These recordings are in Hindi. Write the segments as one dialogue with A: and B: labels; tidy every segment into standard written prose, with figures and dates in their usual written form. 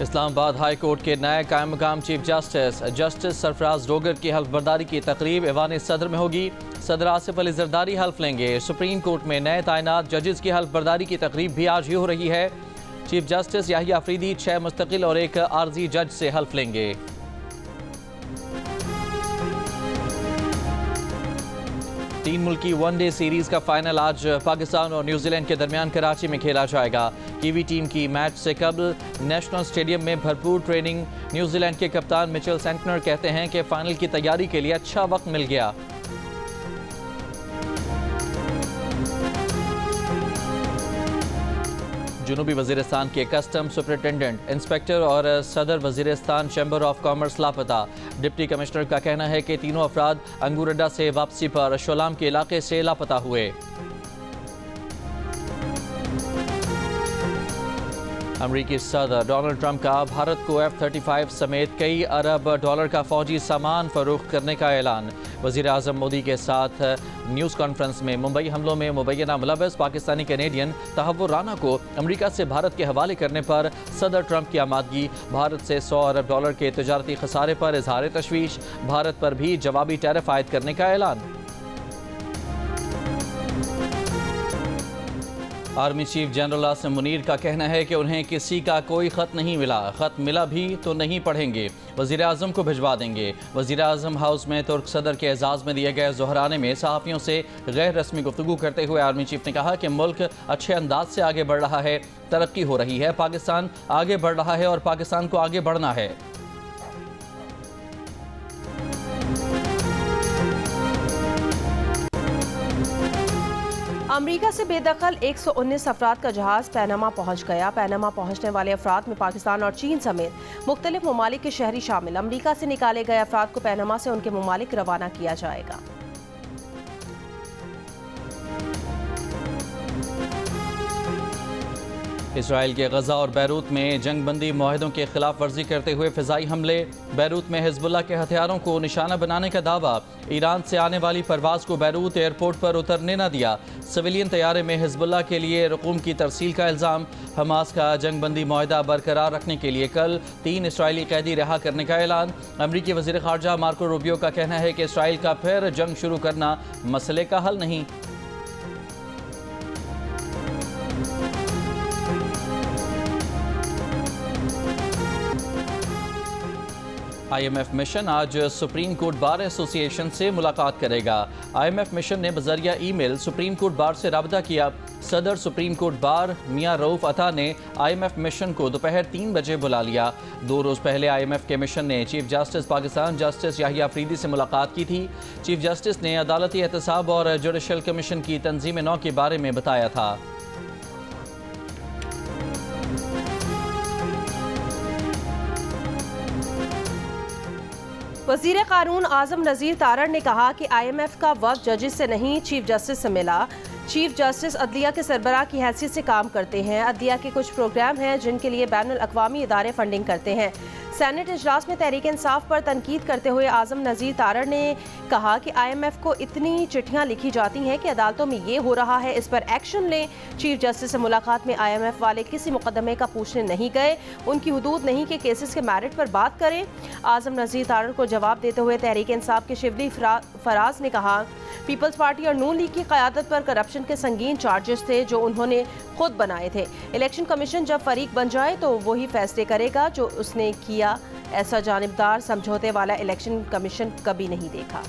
A: इस्लामाबाद हाई कोर्ट के नए कायम मकाम चीफ जस्टिस सरफराज डोगर की हल्फ बर्दारी की तकरीब ऐवान सदर में होगी। सदर आसिफ अली जरदारी हल्फ लेंगे। सुप्रीम कोर्ट में नए तैनात जजेस की हल्फ बर्दारी की तकरीब भी आज ही हो रही है। चीफ जस्टिस याहिया अफरीदी 6 मुस्तकिल और 1 आर्जी जज से हल्फ लेंगे। तीन मुल्की वनडे सीरीज का फाइनल आज पाकिस्तान और न्यूजीलैंड के दरमियान कराची में खेला जाएगा। कीवी टीम की मैच से कबल नेशनल स्टेडियम में भरपूर ट्रेनिंग। न्यूजीलैंड के कप्तान मिचेल सेंटनर कहते हैं कि फाइनल की तैयारी के लिए अच्छा वक्त मिल गया। जनूबी वजीरिस्तान के कस्टम सुपरिटेंडेंट इंस्पेक्टर और सदर वजीरिस्तान चैम्बर ऑफ कॉमर्स लापता। डिप्टी कमिश्नर का कहना है कि तीनों अफराद अंगूरडा से वापसी पर शोलाम के इलाके से लापता हुए। अमरीकी सदर डोनाल्ड ट्रंप का भारत को F-35 समेत कई अरब डॉलर का फौजी सामान फरोख्त करने का ऐलान। वज़ीर आज़म मोदी के साथ न्यूज़ कॉन्फ्रेंस में मुंबई हमलों में मुबैना मुलव्वस पाकिस्तानी कैनेडियन तहव्वुर राना को अमरीका से भारत के हवाले करने पर सदर ट्रंप की आमादगी। भारत से 100 अरब डॉलर के तजारती खसारे पर इजहार तशवीश। भारत पर भी जवाबी टैरिफ आयद करने का ऐलान। Army chief general Asim Munir का कहना है कि उन्हें किसी का कोई ख़त नहीं मिला। ख़त मिला भी तो नहीं पढ़ेंगे, वज़ीर आज़म को भिजवा देंगे। वज़ीर आज़म हाउस में तुर्क सदर के एजाज़ में दिए गए ज़ोहराने में सहाफ़ियों से गैर रस्मी गुफ्तगू करते हुए आर्मी चीफ ने कहा कि मुल्क अच्छे अंदाज से आगे बढ़ रहा है, तरक्की हो रही है, पाकिस्तान आगे बढ़ रहा है और पाकिस्तान को आगे बढ़ना है।
B: अमरीका से बेदखल 119 अफराद का जहाज पैनामा पहुंच गया। पैनामा पहुंचने वाले अफराद में पाकिस्तान और चीन समेत मुख्तलिफ ममालिक के शहरी शामिल। अमरीका से निकाले गए अफराद को पैनामा से उनके ममालिक रवाना किया जाएगा।
A: इसराइल के गजा और बैरूत में जंगबंदी मुआहदों के खिलाफ वर्जी करते हुए फ़िज़ाई हमले। बैरूत में हिज़्बुल्लाह के हथियारों को निशाना बनाने का दावा। ईरान से आने वाली परवाज़ को बैरूत एयरपोर्ट पर उतरने न दिया। सिविलियन तैयारे में हिज़्बुल्लाह के लिए रकूम की तरसील का इल्ज़ाम। हमास का जंगबंदी मुआहदा बरकरार रखने के लिए कल 3 इसराइली कैदी रिहा करने का ऐलान। अमरीकी वज़ीर ख़ारजा मार्को रूबियो का कहना है कि इसराइल का फिर जंग शुरू करना मसले का हल नहीं। IMF मिशन आज सुप्रीम कोर्ट बार एसोसिएशन से मुलाकात करेगा। IMF मिशन ने बजरिया ईमेल सुप्रीम कोर्ट बार से राब्ता किया। सदर सुप्रीम कोर्ट बार मियां रऊफ अता ने IMF मिशन को दोपहर 3 बजे बुला लिया। 2 रोज़ पहले IMF के मिशन ने chief justice Pakistan justice Yahya Afridi से मुलाकात की थी। चीफ जस्टिस ने अदालती एहतसाब और जुडिशल कमीशन की तंजीम नौ के बारे में बताया था।
B: वज़ीर कानून आज़म नज़ीर तारड़ ने कहा कि IMF का वक्त जजेस से नहीं चीफ जस्टिस से मिला। चीफ जस्टिस अदलिया के सरबराह की हैसियत से काम करते हैं। अदलिया के कुछ प्रोग्राम हैं जिनके लिए बैनुल अक़वामी इदारे फंडिंग करते हैं। सेनेट इजलास में तहरीक इंसाफ पर तनकीद करते हुए आज़म नज़ीर तारड़ ने कहा कि IMF को इतनी चिट्ठियाँ लिखी जाती हैं कि अदालतों में ये हो रहा है, इस पर एक्शन लें। चीफ जस्टिस से मुलाकात में IMF वाले किसी मुकदमे का पूछने नहीं गए, उनकी हुदूद नहीं के केसेस के मेरिट पर बात करें। आज़म नज़ीर तारड़ को जवाब देते हुए तहरीक इंसाफ के शिवली फराज ने कहा पीपल्स पार्टी और नून लीग की क़यादत पर करप्शन के संगीन चार्जेस थे जो उन्होंने खुद बनाए थे। इलेक्शन कमीशन जब फरीक बन जाए तो वही फैसले करेगा जो उसने किया। ऐसा जानिबदार समझौते वाला इलेक्शन कमीशन कभी नहीं देखा।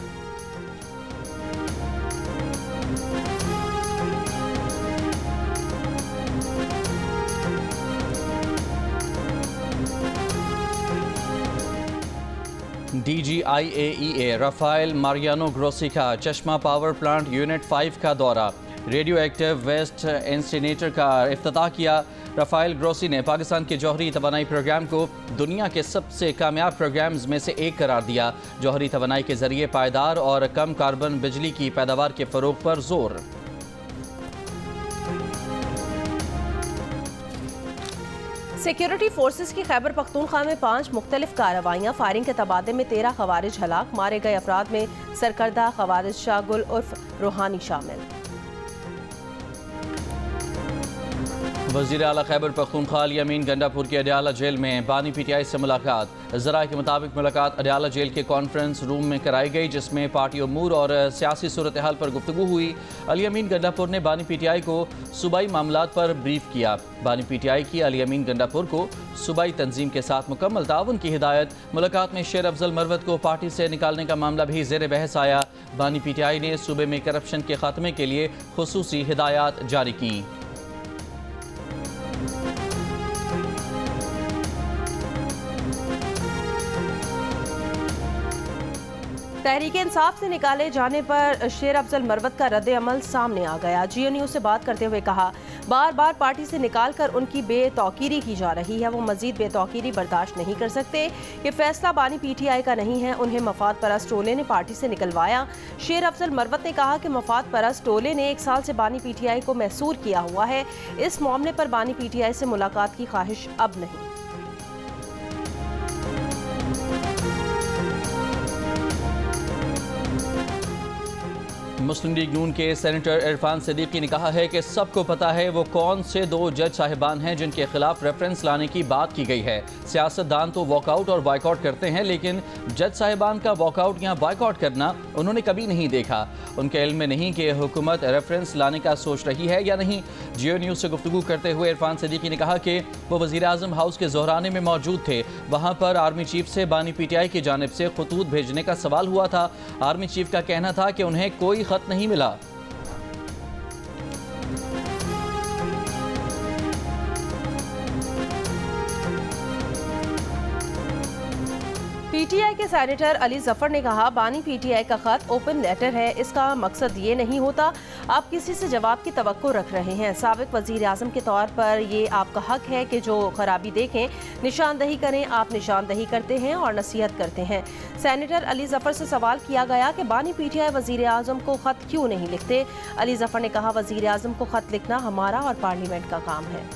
A: DGIAEA राफेल मारियानो ग्रोसी का चश्मा पावर प्लांट यूनिट 5 का दौरा। रेडियो एक्टिव वेस्ट इंसिनेटर का इफ्तिताह किया। राफेल ग्रोसी ने पाकिस्तान के जौहरी तवानाई प्रोग्राम को दुनिया के सबसे कामयाब प्रोग्राम्स में से एक करार दिया। जौहरी तवानाई के जरिए पायदार और कम कार्बन बिजली की पैदावार के फ़रोग पर जोर।
B: सिक्योरिटी फोर्सेस की खैबर पख्तूनख्वा में 5 मुख्तलिफ कार्रवाइयाँ। फायरिंग के तबादले में 13 खवारिज हलाक। मारे गए अफराद में सरकर्दा खवारिज शाह गुल उर्फ रूहानी शामिल।
A: वज़ीर आला खैबर पख्तूनख्वा अली अमीन गंडापुर की अडयाला जेल में बानी PTI से मुलाकात। ज़राए के मुताबिक मुलाकात अडयाला जेल के कॉन्फ्रेंस रूम में कराई गई, जिसमें पार्टी उमूर और सियासी सूरत हाल पर गुफ्तगू हुई। अली अमीन गंडापुर ने बानी PTI को सूबाई मामलात पर ब्रीफ किया। बानी PTI की अली अमीन गंडापुर को सूबाई तंजीम के साथ मुकम्मल ताउन की हिदायत। मुलाकात में शेर अफजल मरवत को पार्टी से निकालने का मामला भी ज़ेर बहस आया। बानी PTI ने सूबे में करप्शन के खात्मे के लिए खुसूसी हिदायत जारी की।
B: तहरीक इंसाफ से निकाले जाने पर शेर अफजल मरवत का रद्द अमल सामने आ गया। GN न्यूज़ से बात करते हुए कहा, बार बार पार्टी से निकाल कर उनकी बेतौकीरी की जा रही है। वो मजीद बेतौकीरी बर्दाश्त नहीं कर सकते। ये फैसला बानी PTI का नहीं है, उन्हें मफाद परस्त टोले ने पार्टी से निकलवाया। शेर अफजल मरवत ने कहा कि मफाद परस्त टोले ने 1 साल से बानी PTI को महसूर किया हुआ है। इस मामले पर बानी PTI से मुलाकात की ख्वाहिश अब नहीं।
A: मुस्लिम लीग नून के सेनेटर इरफान सिद्दीकी ने कहा है कि सबको पता है वो कौन से 2 जज साहिबान हैं जिनके खिलाफ रेफरेंस लाने की बात की गई है। सियासतदान तो वॉकआउट और बाइकआउट करते हैं, लेकिन जज साहिबान का वॉकआउट या बाइकआउट करना उन्होंने कभी नहीं देखा। उनके इल्म में नहीं कि हुकूमत रेफरेंस लाने का सोच रही है या नहीं। GN न्यूज़ से गुफ्तगू करते हुए इरफान सिद्दीकी ने कहा कि वो वज़ीर आज़म हाउस के ज़ोहराने में मौजूद थे। वहाँ पर आर्मी चीफ से बानी PTI की जानिब से खतूत भेजने का सवाल हुआ था। आर्मी चीफ का कहना था कि उन्हें कोई खत नहीं मिला।
B: PTI के सेनेटर अली जफर ने कहा, बानी PTI का खत ओपन लेटर है। इसका मकसद ये नहीं होता आप किसी से जवाब की तवक्को रख रहे हैं। साबिक वजीर आज़म के तौर पर ये आपका हक है कि जो खराबी देखें निशानदही करें। आप निशानदही करते हैं और नसीहत करते हैं। सेनेटर अली जफर से सवाल किया गया कि बानी PTI वजीर आज़म को खत क्यों नहीं लिखते। अली जफर ने कहा, वजीर आज़म को खत लिखना हमारा और पार्लियामेंट का काम है।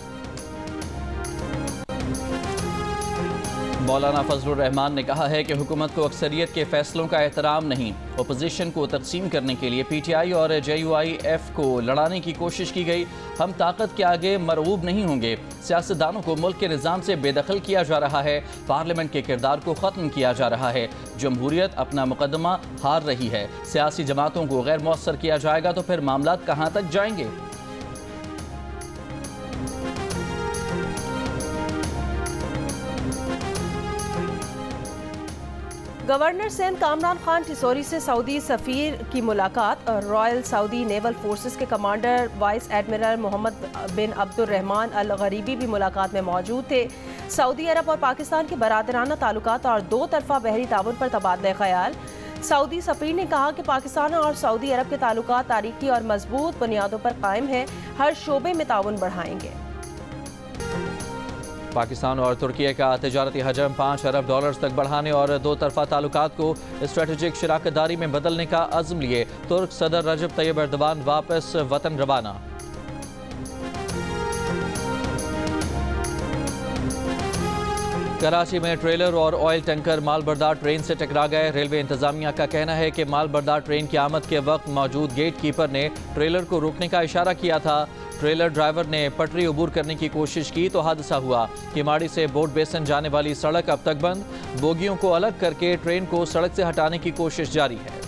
A: मौलाना फजलुर रहमान ने कहा है कि हुकूमत को अक्सरियत के फैसलों का एहतराम नहीं। अपोजिशन को तकसीम करने के लिए PTI और JUIF को लड़ाने की कोशिश की गई। हम ताकत के आगे मरगूब नहीं होंगे। सियासतदानों को मुल्क के निज़ाम से बेदखल किया जा रहा है। पार्लियामेंट के किरदार को ख़त्म किया जा रहा है। जमहूरियत अपना मुकदमा हार रही है। सियासी जमातों को गैर मौसर किया जाएगा तो फिर मामलात कहाँ तक जाएंगे।
B: गवर्नर सिंध कामरान खान टिसोरी से सऊदी सफ़ीर की मुलाकात। रॉयल सऊदी नेवल फोर्सेस के कमांडर वाइस एडमिरल मोहम्मद बिन अब्दुर्रहमान अल गरीबी भी मुलाकात में मौजूद थे। सऊदी अरब और पाकिस्तान के बरादराना ताल्लुकात और 2 तरफ़ा बहरी ताउन पर तबादला ख्याल। सऊदी सफ़ीर ने कहा कि पाकिस्तान और सऊदी अरब के ताल्लुकात तारीखी और मजबूत बुनियादों पर कायम हैं। हर शोबे में ताउन बढ़ाएंगे।
A: पाकिस्तान और तुर्की का तिजारती हजम $5 अरब तक बढ़ाने और 2 तरफ़ा ताल्लुकात को स्ट्रेटेजिक शराकतदारी में बदलने का अज़्म लिए तुर्क सदर रजब तैयब एर्दोगान वापस वतन रवाना। कराची में ट्रेलर और ऑयल टैंकर मालबरदार ट्रेन से टकरा गए। रेलवे इंतजामिया का कहना है कि मालबरदार ट्रेन की आमद के वक्त मौजूद गेट कीपर ने ट्रेलर को रोकने का इशारा किया था। ट्रेलर ड्राइवर ने पटरी अबूर करने की कोशिश की तो हादसा हुआ। किमाड़ी से बोट बेसन जाने वाली सड़क अब तक बंद। बोगियों को अलग करके ट्रेन को सड़क से हटाने की कोशिश जारी है।